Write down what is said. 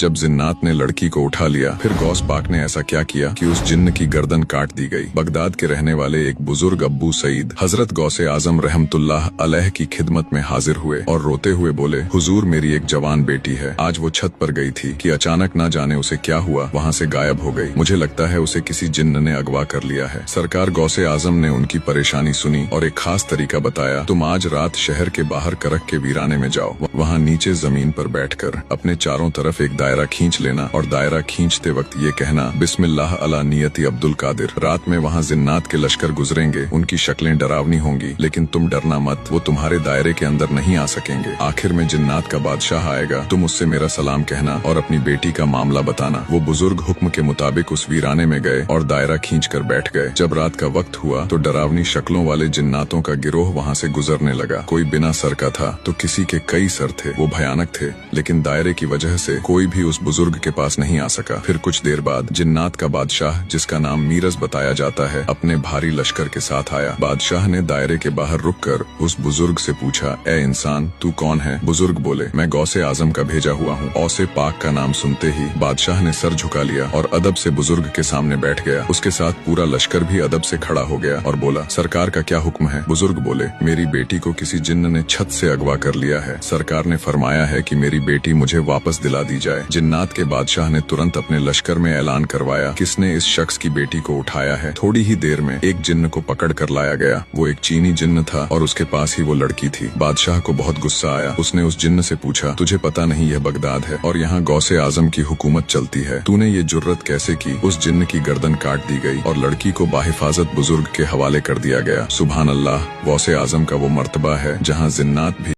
जब जिन्नात ने लड़की को उठा लिया, फिर गौस पाक ने ऐसा क्या किया कि उस जिन्न की गर्दन काट दी गई। बगदाद के रहने वाले एक बुजुर्ग अब्बू सईद हजरत गौसे आजम रहमतुल्लाह अलैह की खिदमत में हाजिर हुए और रोते हुए बोले, हुजूर मेरी एक जवान बेटी है, आज वो छत पर गई थी कि अचानक ना जाने उसे क्या हुआ, वहाँ से गायब हो गई। मुझे लगता है उसे किसी जिन्न ने अगवा कर लिया है। सरकार गौसे आजम ने उनकी परेशानी सुनी और एक खास तरीका बताया, तुम आज रात शहर के बाहर करक के वीराने में जाओ, वहाँ नीचे जमीन पर बैठकर अपने चारों तरफ एक दायरा खींच लेना और दायरा खींचते वक्त ये कहना, बिस्मिल्लाह अला नियति अब्दुल कादिर। रात में वहाँ जिन्नात के लश्कर गुजरेंगे, उनकी शक्लें डरावनी होंगी, लेकिन तुम डरना मत, वो तुम्हारे दायरे के अंदर नहीं आ सकेंगे। आखिर में जिन्नात का बादशाह आएगा, तुम उससे मेरा सलाम कहना और अपनी बेटी का मामला बताना। वो बुजुर्ग हुक्म के मुताबिक उस वीराने में गए और दायरा खींच कर बैठ गए। जब रात का वक्त हुआ तो डरावनी शक्लों वाले जिन्नातों का गिरोह वहाँ से गुजरने लगा। कोई बिना सर का था तो किसी के कई सर थे। वो भयानक थे, लेकिन दायरे की वजह से कोई भी उस बुजुर्ग के पास नहीं आ सका। फिर कुछ देर बाद जिन्नात का बादशाह, जिसका नाम मीरज बताया जाता है, अपने भारी लश्कर के साथ आया। बादशाह ने दायरे के बाहर रुककर उस बुजुर्ग से पूछा, ए इंसान, तू कौन है? बुजुर्ग बोले, मैं गौसे आजम का भेजा हुआ हूँ। औसे पाक का नाम सुनते ही बादशाह ने सर झुका लिया और अदब से बुजुर्ग के सामने बैठ गया। उसके साथ पूरा लश्कर भी अदब से खड़ा हो गया और बोला, सरकार का क्या हुक्म है? बुजुर्ग बोले, मेरी बेटी को किसी जिन्न ने छत से अगवा कर लिया है। सरकार ने फरमाया है कि मेरी बेटी मुझे वापस दिला दी जाए। जिन्नात के बादशाह ने तुरंत अपने लश्कर में ऐलान करवाया, किसने इस शख्स की बेटी को उठाया है। थोड़ी ही देर में एक जिन्न को पकड़ कर लाया गया। वो एक चीनी जिन्न था और उसके पास ही वो लड़की थी। बादशाह को बहुत गुस्सा आया। उसने उस जिन्न से पूछा, तुझे पता नहीं यह बगदाद है और यहाँ गौसे आजम की हुकूमत चलती है, तूने ये जुर्रत कैसे की? उस जिन्न की गर्दन काट दी गई और लड़की को बाहिफाजत बुजुर्ग के हवाले कर दिया गया। सुभान अल्लाह, गौसे आजम का वो मर्तबा है जहाँ जिन्नात भी